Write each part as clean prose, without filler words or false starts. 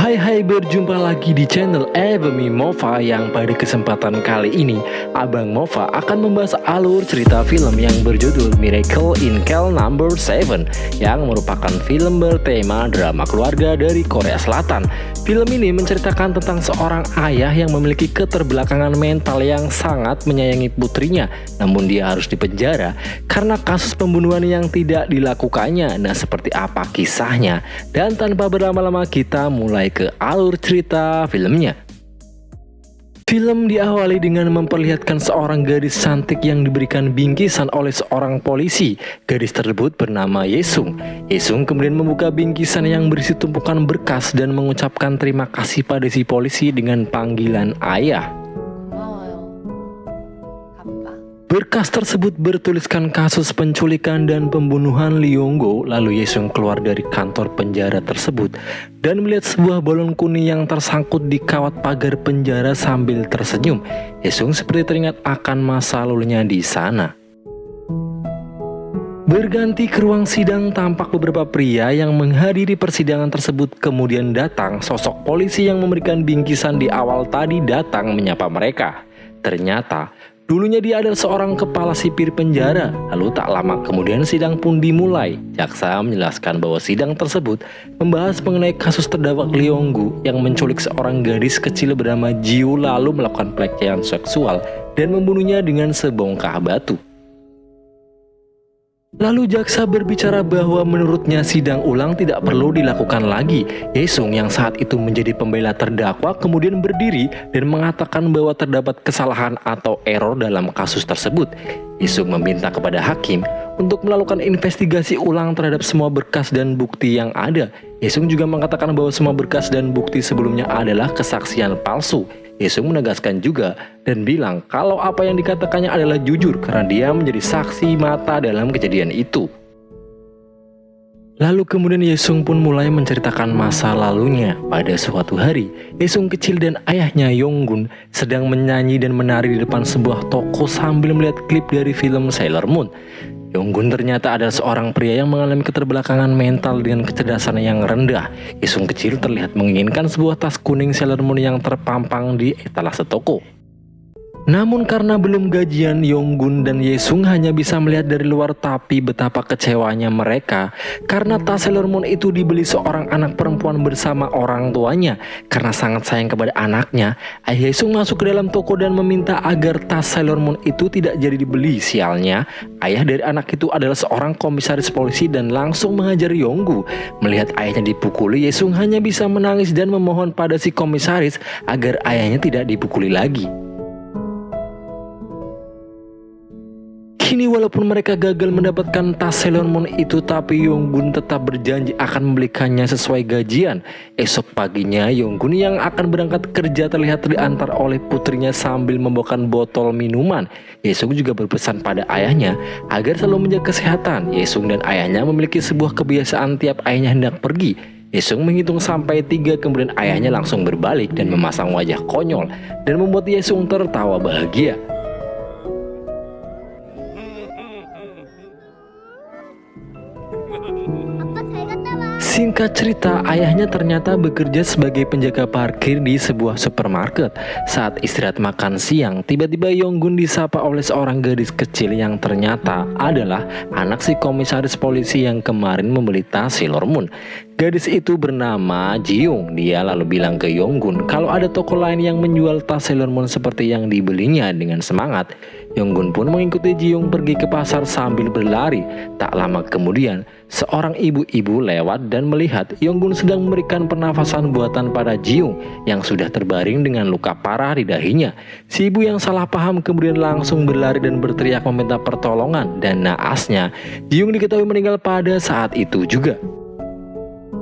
Hai berjumpa lagi di channel Evemi Mova yang pada kesempatan kali ini Abang Mova akan membahas alur cerita film yang berjudul Miracle in Cell No. 7 yang merupakan film bertema drama keluarga dari Korea Selatan. Film ini menceritakan tentang seorang ayah yang memiliki keterbelakangan mental yang sangat menyayangi putrinya, namun dia harus dipenjara karena kasus pembunuhan yang tidak dilakukannya. Nah, seperti apa kisahnya? Dan tanpa berlama-lama kita mulai ke alur cerita filmnya. Film diawali dengan memperlihatkan seorang gadis cantik yang diberikan bingkisan oleh seorang polisi. Gadis tersebut bernama Yesung. Yesung kemudian membuka bingkisan yang berisi tumpukan berkas dan mengucapkan terima kasih pada si polisi dengan panggilan ayah. Berkas tersebut bertuliskan kasus penculikan dan pembunuhan Lee Yong-go. Lalu Yesung keluar dari kantor penjara tersebut dan melihat sebuah balon kuning yang tersangkut di kawat pagar penjara sambil tersenyum. Yesung seperti teringat akan masa lalunya di sana. Berganti ke ruang sidang, tampak beberapa pria yang menghadiri persidangan tersebut. Kemudian datang sosok polisi yang memberikan bingkisan di awal tadi datang menyapa mereka. Ternyata dulunya dia adalah seorang kepala sipir penjara. Lalu tak lama kemudian sidang pun dimulai. Jaksa menjelaskan bahwa sidang tersebut membahas mengenai kasus terdakwa Lee Yong-go yang menculik seorang gadis kecil bernama Jiu lalu melakukan pelecehan seksual dan membunuhnya dengan sebongkah batu. Lalu jaksa berbicara bahwa menurutnya sidang ulang tidak perlu dilakukan lagi. Yesung yang saat itu menjadi pembela terdakwa kemudian berdiri dan mengatakan bahwa terdapat kesalahan atau error dalam kasus tersebut. Yesung meminta kepada hakim untuk melakukan investigasi ulang terhadap semua berkas dan bukti yang ada. Yesung juga mengatakan bahwa semua berkas dan bukti sebelumnya adalah kesaksian palsu. Yesung menegaskan juga dan bilang kalau apa yang dikatakannya adalah jujur karena dia menjadi saksi mata dalam kejadian itu. Lalu kemudian Yesung pun mulai menceritakan masa lalunya. Pada suatu hari, Yesung kecil dan ayahnya Yonggun sedang menyanyi dan menari di depan sebuah toko sambil melihat klip dari film Sailor Moon. Yonggun ternyata adalah seorang pria yang mengalami keterbelakangan mental dengan kecerdasan yang rendah. Yesung kecil terlihat menginginkan sebuah tas kuning Sailor Moon yang terpampang di etalase toko. Namun karena belum gajian, Yonggun dan Yesung hanya bisa melihat dari luar, tapi betapa kecewanya mereka karena tas Sailor Moon itu dibeli seorang anak perempuan bersama orang tuanya. Karena sangat sayang kepada anaknya, ayah Yesung masuk ke dalam toko dan meminta agar tas Sailor Moon itu tidak jadi dibeli. Sialnya, ayah dari anak itu adalah seorang komisaris polisi dan langsung menghajar Yonggu. Melihat ayahnya dipukuli, Yesung hanya bisa menangis dan memohon pada si komisaris agar ayahnya tidak dipukuli lagi. Kini walaupun mereka gagal mendapatkan tas Sailor Moon itu, tapi Yonggun tetap berjanji akan membelikannya sesuai gajian. Esok paginya Yonggun yang akan berangkat kerja terlihat diantar oleh putrinya sambil membawakan botol minuman. Yesung juga berpesan pada ayahnya agar selalu menjaga kesehatan. Yesung dan ayahnya memiliki sebuah kebiasaan tiap ayahnya hendak pergi. Yesung menghitung sampai 3, kemudian ayahnya langsung berbalik dan memasang wajah konyol dan membuat Yesung tertawa bahagia. Singkat cerita, ayahnya ternyata bekerja sebagai penjaga parkir di sebuah supermarket. Saat istirahat makan siang, tiba-tiba Yonggun disapa oleh seorang gadis kecil yang ternyata adalah anak si komisaris polisi yang kemarin membeli tas Sailor Moon. Gadis itu bernama Jiung. Dia lalu bilang ke Yonggun kalau ada toko lain yang menjual tas Sailor Moon seperti yang dibelinya. Dengan semangat, Yonggun pun mengikuti Jiung pergi ke pasar sambil berlari. Tak lama kemudian, seorang ibu-ibu lewat dan melihat Yonggun sedang memberikan pernafasan buatan pada Jiung yang sudah terbaring dengan luka parah di dahinya. Si ibu yang salah paham kemudian langsung berlari dan berteriak meminta pertolongan, dan naasnya Jiung diketahui meninggal pada saat itu juga.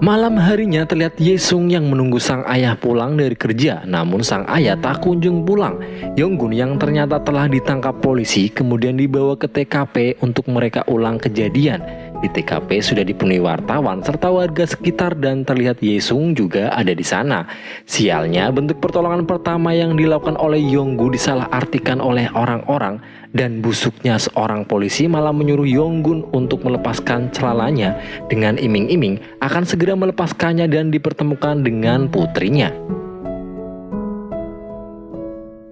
Malam harinya terlihat Yesung yang menunggu sang ayah pulang dari kerja, namun sang ayah tak kunjung pulang. Yonggun yang ternyata telah ditangkap polisi kemudian dibawa ke TKP untuk mereka ulang kejadian. Di TKP sudah dipenuhi wartawan serta warga sekitar dan terlihat Yesung juga ada di sana. Sialnya, bentuk pertolongan pertama yang dilakukan oleh Yonggu disalahartikan oleh orang-orang, dan busuknya seorang polisi malah menyuruh Yonggun untuk melepaskan celananya dengan iming-iming akan segera melepaskannya dan dipertemukan dengan putrinya.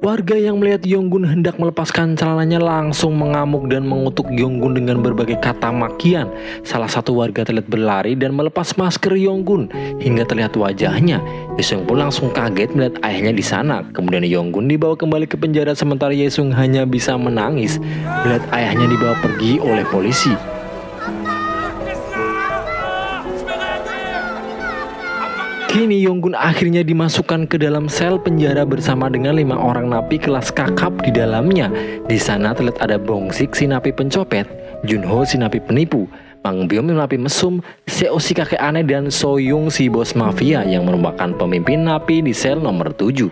Warga yang melihat Yonggun hendak melepaskan celananya langsung mengamuk dan mengutuk Yonggun dengan berbagai kata makian. Salah satu warga terlihat berlari dan melepas masker Yonggun hingga terlihat wajahnya. Yesung pun langsung kaget melihat ayahnya di sana. Kemudian Yonggun dibawa kembali ke penjara sementara Yesung hanya bisa menangis melihat ayahnya dibawa pergi oleh polisi. Kini Yonggun akhirnya dimasukkan ke dalam sel penjara bersama dengan 5 orang napi kelas kakap di dalamnya. Di sana terlihat ada Bongsik si napi pencopet, Junho si napi penipu, Mangbyon si napi mesum, Seo si kakek aneh, dan Soyung si bos mafia yang merupakan pemimpin napi di sel nomor 7.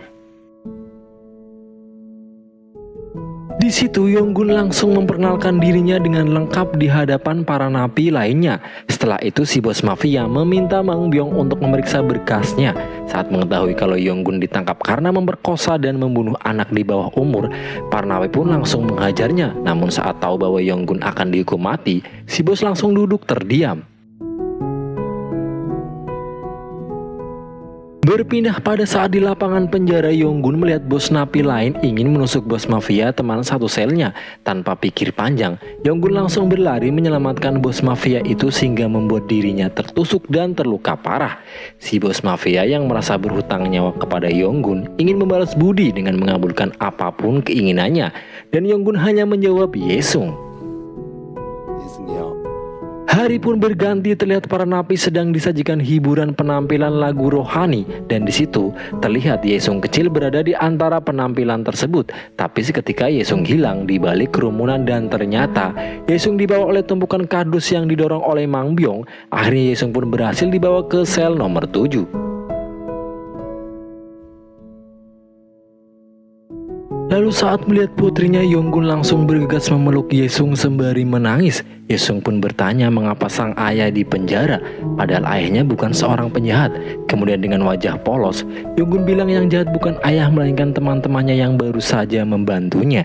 Di situ Yonggun langsung memperkenalkan dirinya dengan lengkap di hadapan para napi lainnya. Setelah itu si bos mafia meminta Mangbyon untuk memeriksa berkasnya. Saat mengetahui kalau Yonggun ditangkap karena memperkosa dan membunuh anak di bawah umur, para napi pun langsung menghajarnya. Namun saat tahu bahwa Yonggun akan dihukum mati, si bos langsung duduk terdiam. Berpindah pada saat di lapangan penjara, Yonggun melihat bos napi lain ingin menusuk bos mafia teman satu selnya. Tanpa pikir panjang, Yonggun langsung berlari menyelamatkan bos mafia itu sehingga membuat dirinya tertusuk dan terluka parah. Si bos mafia yang merasa berhutang nyawa kepada Yonggun ingin membalas budi dengan mengabulkan apapun keinginannya, dan Yonggun hanya menjawab Yesung. Hari pun berganti, terlihat para napi sedang disajikan hiburan penampilan lagu rohani, dan di situ terlihat Yesung kecil berada di antara penampilan tersebut. Tapi seketika Yesung hilang di balik kerumunan dan ternyata Yesung dibawa oleh tumpukan kardus yang didorong oleh Mangbyon. Akhirnya Yesung pun berhasil dibawa ke sel nomor 7. Lalu saat melihat putrinya, Yonggun langsung bergegas memeluk Yesung sembari menangis. Yesung pun bertanya mengapa sang ayah di penjara, padahal ayahnya bukan seorang penjahat. Kemudian dengan wajah polos, Yonggun bilang yang jahat bukan ayah melainkan teman-temannya yang baru saja membantunya.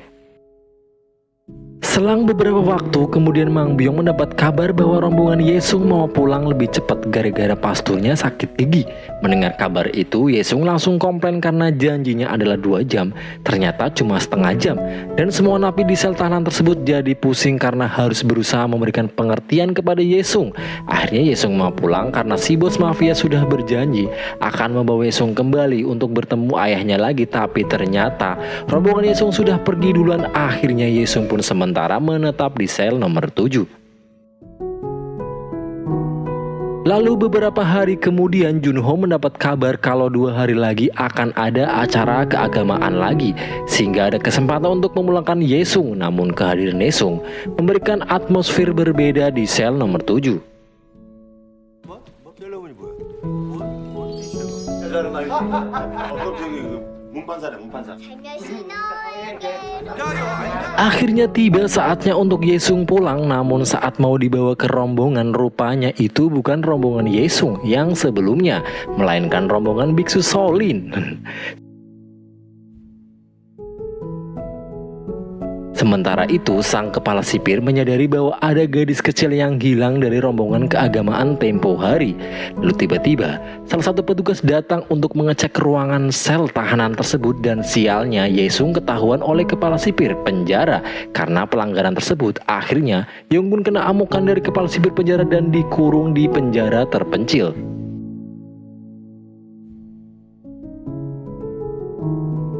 Selang beberapa waktu kemudian Mangbyon mendapat kabar bahwa rombongan Yesung mau pulang lebih cepat gara-gara pasturnya sakit gigi. Mendengar kabar itu, Yesung langsung komplain karena janjinya adalah 2 jam, ternyata cuma setengah jam. Dan semua napi di sel tahanan tersebut jadi pusing karena harus berusaha memberikan pengertian kepada Yesung. Akhirnya Yesung mau pulang karena si bos mafia sudah berjanji akan membawa Yesung kembali untuk bertemu ayahnya lagi. Tapi ternyata rombongan Yesung sudah pergi duluan. Akhirnya Yesung pun sementara menetap di sel nomor 7. Lalu beberapa hari kemudian Junho mendapat kabar kalau 2 hari lagi akan ada acara keagamaan lagi, sehingga ada kesempatan untuk memulangkan Yesung. Namun kehadiran Yesung memberikan atmosfer berbeda di sel nomor 7. Akhirnya tiba saatnya untuk Yesung pulang, namun saat mau dibawa ke rombongan, rupanya itu bukan rombongan Yesung yang sebelumnya, melainkan rombongan biksu Shaolin. Sementara itu, sang kepala sipir menyadari bahwa ada gadis kecil yang hilang dari rombongan keagamaan tempo hari. Lalu tiba-tiba, salah satu petugas datang untuk mengecek ruangan sel tahanan tersebut, dan sialnya Yesung ketahuan oleh kepala sipir penjara. Karena pelanggaran tersebut, akhirnya Yonggun kena amukan dari kepala sipir penjara dan dikurung di penjara terpencil.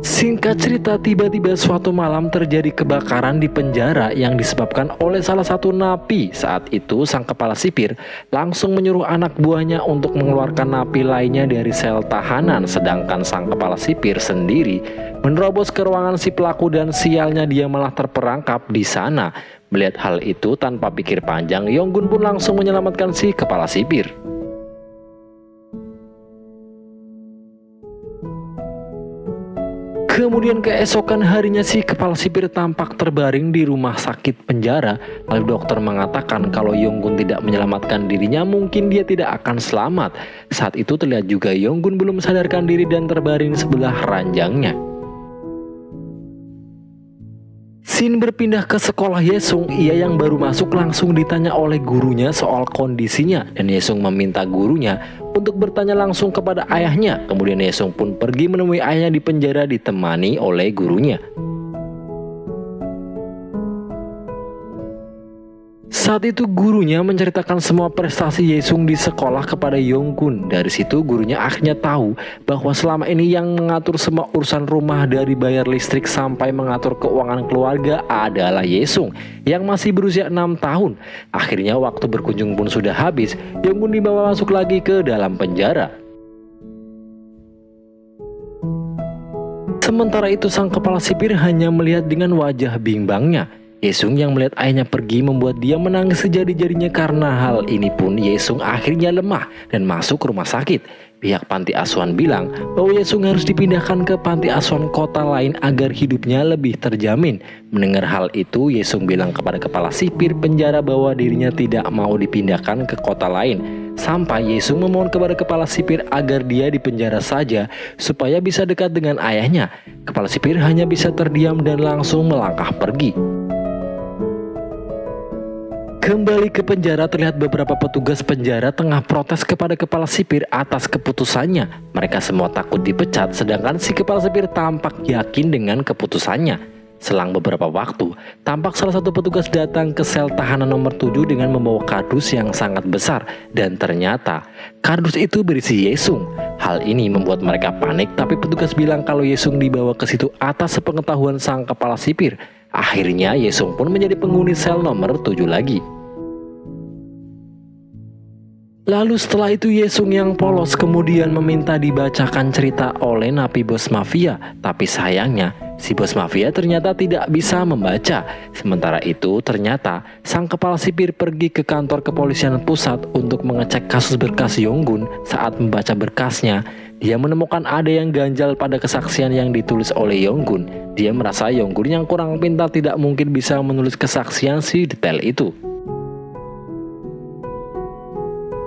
Singkat cerita, tiba-tiba suatu malam terjadi kebakaran di penjara yang disebabkan oleh salah satu napi. Saat itu sang kepala sipir langsung menyuruh anak buahnya untuk mengeluarkan napi lainnya dari sel tahanan, sedangkan sang kepala sipir sendiri menerobos ke ruangan si pelaku, dan sialnya dia malah terperangkap di sana. Melihat hal itu tanpa pikir panjang, Yonggun pun langsung menyelamatkan si kepala sipir. Kemudian keesokan harinya si kepala sipir tampak terbaring di rumah sakit penjara. Lalu dokter mengatakan kalau Yonggun tidak menyelamatkan dirinya mungkin dia tidak akan selamat. Saat itu terlihat juga Yonggun belum sadarkan diri dan terbaring di sebelah ranjangnya. Shin berpindah ke sekolah Yesung. Ia yang baru masuk langsung ditanya oleh gurunya soal kondisinya, dan Yesung meminta gurunya untuk bertanya langsung kepada ayahnya. Kemudian Yesung pun pergi menemui ayahnya di penjara ditemani oleh gurunya. Saat itu gurunya menceritakan semua prestasi Yesung di sekolah kepada Yonggun. Dari situ gurunya akhirnya tahu bahwa selama ini yang mengatur semua urusan rumah dari bayar listrik sampai mengatur keuangan keluarga adalah Yesung yang masih berusia 6 tahun. Akhirnya waktu berkunjung pun sudah habis. Yonggun dibawa masuk lagi ke dalam penjara. Sementara itu sang kepala sipir hanya melihat dengan wajah bimbangnya. Yesung yang melihat ayahnya pergi membuat dia menangis sejadi-jadinya. Karena hal ini pun Yesung akhirnya lemah dan masuk rumah sakit. Pihak panti asuhan bilang bahwa Yesung harus dipindahkan ke panti asuhan kota lain agar hidupnya lebih terjamin. Mendengar hal itu, Yesung bilang kepada kepala sipir penjara bahwa dirinya tidak mau dipindahkan ke kota lain. Sampai Yesung memohon kepada kepala sipir agar dia dipenjara saja supaya bisa dekat dengan ayahnya. Kepala sipir hanya bisa terdiam dan langsung melangkah pergi. Kembali ke penjara, terlihat beberapa petugas penjara tengah protes kepada kepala sipir atas keputusannya. Mereka semua takut dipecat, sedangkan si kepala sipir tampak yakin dengan keputusannya. Selang beberapa waktu, tampak salah satu petugas datang ke sel tahanan nomor 7 dengan membawa kardus yang sangat besar. Dan ternyata kardus itu berisi Yesung. Hal ini membuat mereka panik, tapi petugas bilang kalau Yesung dibawa ke situ atas sepengetahuan sang kepala sipir. Akhirnya Yesung pun menjadi penghuni sel nomor 7 lagi. Lalu setelah itu Yesung yang polos kemudian meminta dibacakan cerita oleh napi bos mafia. Tapi sayangnya si bos mafia ternyata tidak bisa membaca. Sementara itu ternyata sang kepala sipir pergi ke kantor kepolisian pusat untuk mengecek kasus berkas Yonggun. Saat membaca berkasnya, dia menemukan ada yang ganjal pada kesaksian yang ditulis oleh Yonggun. Dia merasa Yonggun yang kurang pintar tidak mungkin bisa menulis kesaksian si detail itu.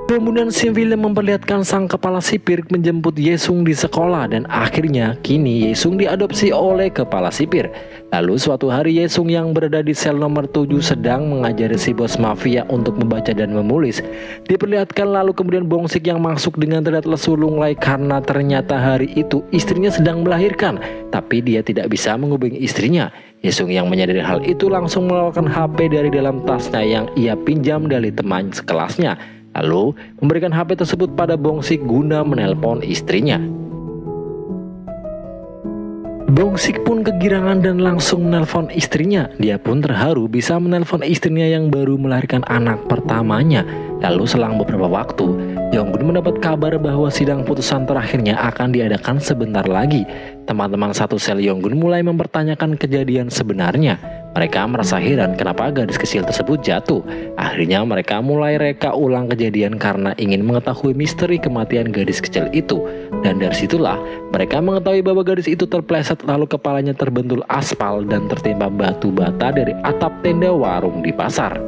Kemudian si film memperlihatkan sang kepala sipir menjemput Yesung di sekolah dan akhirnya kini Yesung diadopsi oleh kepala sipir. Lalu suatu hari Yesung yang berada di sel nomor 7 sedang mengajari si bos mafia untuk membaca dan menulis. Diperlihatkan lalu kemudian Bongsik yang masuk dengan terlihat lesu lunglai karena ternyata hari itu istrinya sedang melahirkan, tapi dia tidak bisa menghubungi istrinya. Yesung yang menyadari hal itu langsung mengeluarkan HP dari dalam tasnya yang ia pinjam dari teman sekelasnya. Lalu memberikan HP tersebut pada Bongsik guna menelpon istrinya. Bongsik pun kegirangan dan langsung menelpon istrinya. Dia pun terharu bisa menelpon istrinya yang baru melahirkan anak pertamanya. Lalu selang beberapa waktu, Yonggun mendapat kabar bahwa sidang putusan terakhirnya akan diadakan sebentar lagi. Teman-teman satu sel Yonggun mulai mempertanyakan kejadian sebenarnya. Mereka merasa heran kenapa gadis kecil tersebut jatuh. Akhirnya mereka mulai reka ulang kejadian karena ingin mengetahui misteri kematian gadis kecil itu. Dan dari situlah mereka mengetahui bahwa gadis itu terpleset lalu kepalanya terbentul aspal dan tertimpa batu bata dari atap tenda warung di pasar.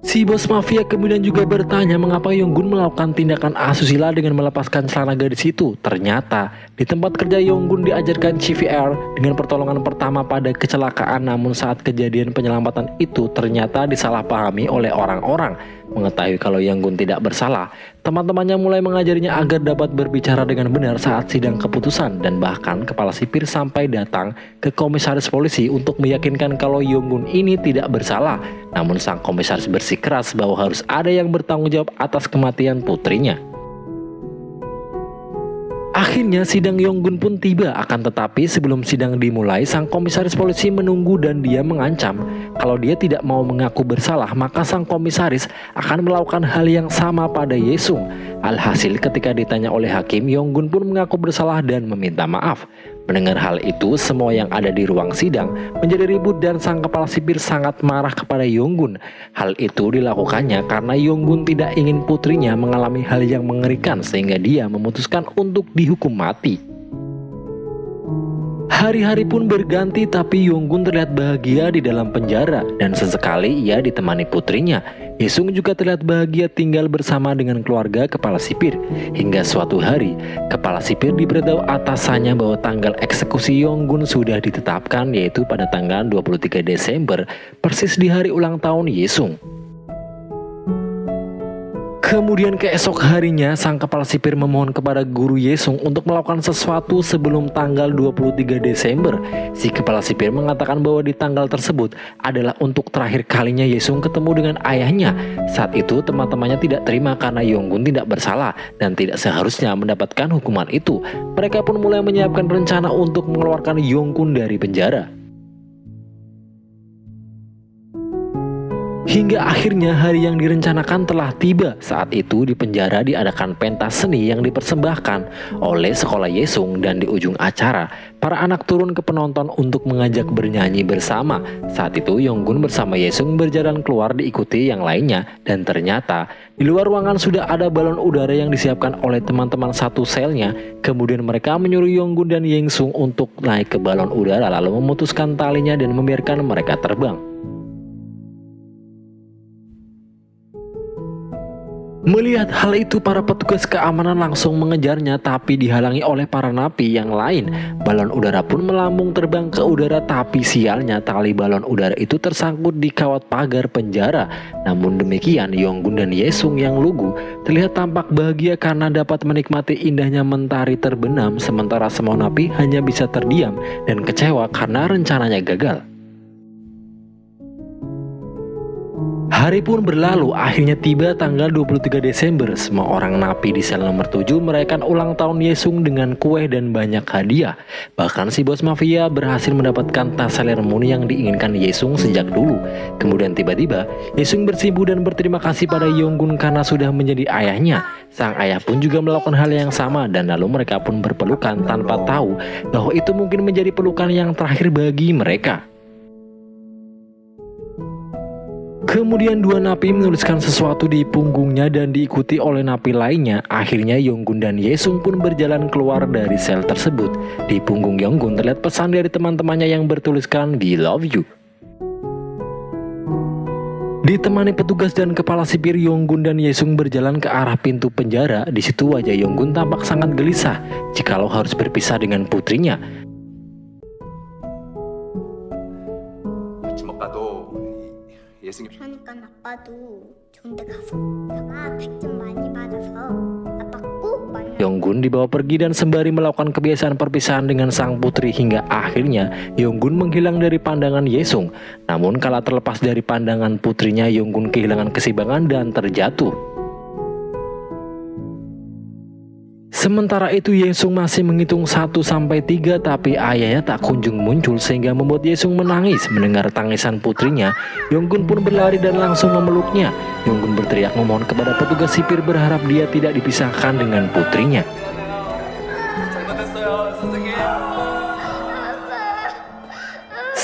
Si bos mafia kemudian juga bertanya mengapa Yonggun melakukan tindakan asusila dengan melepaskan celana gadis itu. Ternyata di tempat kerja Yonggun diajarkan CPR dengan pertolongan pertama pada kecelakaan, namun saat kejadian penyelamatan itu ternyata disalahpahami oleh orang-orang. Mengetahui kalau Yonggun tidak bersalah, teman-temannya mulai mengajarinya agar dapat berbicara dengan benar saat sidang keputusan, dan bahkan kepala sipir sampai datang ke komisaris polisi untuk meyakinkan kalau Yonggun ini tidak bersalah. Namun sang komisaris bersikeras bahwa harus ada yang bertanggung jawab atas kematian putrinya. Akhirnya sidang Yonggun pun tiba, akan tetapi sebelum sidang dimulai sang komisaris polisi menunggu dan dia mengancam kalau dia tidak mau mengaku bersalah maka sang komisaris akan melakukan hal yang sama pada Yesung. Alhasil ketika ditanya oleh hakim, Yonggun pun mengaku bersalah dan meminta maaf. Mendengar hal itu, semua yang ada di ruang sidang menjadi ribut dan sang kepala sipir sangat marah kepada Yonggun. Hal itu dilakukannya karena Yonggun tidak ingin putrinya mengalami hal yang mengerikan sehingga dia memutuskan untuk dihukum mati. Hari-hari pun berganti tapi Yonggun terlihat bahagia di dalam penjara dan sesekali ia ditemani putrinya. Yesung juga terlihat bahagia tinggal bersama dengan keluarga kepala sipir. Hingga suatu hari, kepala sipir diberitahu atasannya bahwa tanggal eksekusi Yonggun sudah ditetapkan, yaitu pada tanggal 23 Desember, persis di hari ulang tahun Yesung. Kemudian keesok harinya, sang kepala sipir memohon kepada guru Yesung untuk melakukan sesuatu sebelum tanggal 23 Desember. Si kepala sipir mengatakan bahwa di tanggal tersebut adalah untuk terakhir kalinya Yesung ketemu dengan ayahnya. Saat itu teman-temannya tidak terima karena Yonggun tidak bersalah dan tidak seharusnya mendapatkan hukuman itu. Mereka pun mulai menyiapkan rencana untuk mengeluarkan Yonggun dari penjara. Hingga akhirnya hari yang direncanakan telah tiba. Saat itu di penjara diadakan pentas seni yang dipersembahkan oleh sekolah Yesung, dan di ujung acara para anak turun ke penonton untuk mengajak bernyanyi bersama. Saat itu Yonggun bersama Yesung berjalan keluar diikuti yang lainnya, dan ternyata di luar ruangan sudah ada balon udara yang disiapkan oleh teman-teman satu selnya. Kemudian mereka menyuruh Yonggun dan Yesung untuk naik ke balon udara lalu memutuskan talinya dan membiarkan mereka terbang. Melihat hal itu, para petugas keamanan langsung mengejarnya tapi dihalangi oleh para napi yang lain. Balon udara pun melambung terbang ke udara, tapi sialnya tali balon udara itu tersangkut di kawat pagar penjara. Namun demikian, Yonggun dan Yesung yang lugu terlihat tampak bahagia karena dapat menikmati indahnya mentari terbenam, sementara semua napi hanya bisa terdiam dan kecewa karena rencananya gagal. Hari pun berlalu, akhirnya tiba tanggal 23 Desember. Semua orang napi di sel nomor 7 merayakan ulang tahun Yesung dengan kue dan banyak hadiah. Bahkan si bos mafia berhasil mendapatkan tas Sailor Moon yang diinginkan Yesung sejak dulu. Kemudian tiba-tiba Yesung bersimpu dan berterima kasih pada Yonggun karena sudah menjadi ayahnya. Sang ayah pun juga melakukan hal yang sama, dan lalu mereka pun berpelukan tanpa tahu bahwa itu mungkin menjadi pelukan yang terakhir bagi mereka. Kemudian dua napi menuliskan sesuatu di punggungnya dan diikuti oleh napi lainnya. Akhirnya Yonggun dan Yesung pun berjalan keluar dari sel tersebut. Di punggung Yonggun terlihat pesan dari teman-temannya yang bertuliskan "We love you". Ditemani petugas dan kepala sipir, Yonggun dan Yesung berjalan ke arah pintu penjara. Di situ wajah Yonggun tampak sangat gelisah jikalau harus berpisah dengan putrinya. 그러니까 아빠도 좋은데 가서 내가 100점 많이 받아서 아빠 꼭 만나. Yonggun dibawa pergi dan sembari melakukan kebiasaan perpisahan dengan sang putri hingga akhirnya Yonggun menghilang dari pandangan Yesung. Namun kala terlepas dari pandangan putrinya, Yonggun kehilangan keseimbangan dan terjatuh. Sementara itu Yesung masih menghitung 1-3 tapi ayahnya tak kunjung muncul sehingga membuat Yesung menangis. Mendengar tangisan putrinya, Yonggun pun berlari dan langsung memeluknya. Yonggun berteriak memohon kepada petugas sipir berharap dia tidak dipisahkan dengan putrinya.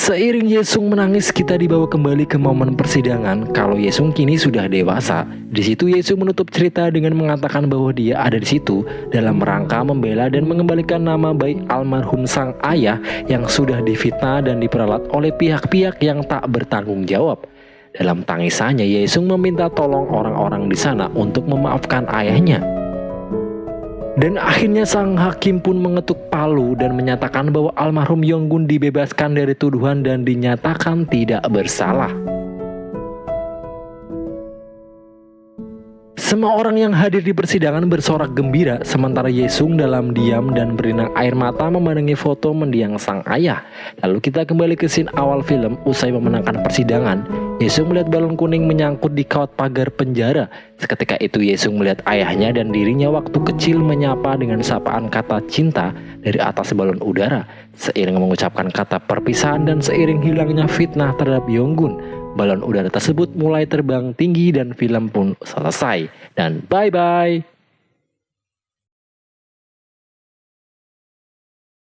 Seiring Yesung menangis, kita dibawa kembali ke momen persidangan. Kalau Yesung kini sudah dewasa. Di situ Yesung menutup cerita dengan mengatakan bahwa dia ada di situ dalam rangka membela dan mengembalikan nama baik almarhum sang ayah yang sudah difitnah dan diperalat oleh pihak-pihak yang tak bertanggung jawab. Dalam tangisannya, Yesung meminta tolong orang-orang di sana untuk memaafkan ayahnya. Dan akhirnya sang hakim pun mengetuk palu dan menyatakan bahwa almarhum Yonggun dibebaskan dari tuduhan dan dinyatakan tidak bersalah. Semua orang yang hadir di persidangan bersorak gembira, sementara Yesung dalam diam dan berinang air mata memandangi foto mendiang sang ayah. Lalu kita kembali ke scene awal film. Usai memenangkan persidangan, Yesung melihat balon kuning menyangkut di kawat pagar penjara. Seketika itu Yesung melihat ayahnya dan dirinya waktu kecil menyapa dengan sapaan kata cinta dari atas balon udara. Seiring mengucapkan kata perpisahan dan seiring hilangnya fitnah terhadap Yonggun, balon udara tersebut mulai terbang tinggi dan film pun selesai. Dan bye-bye.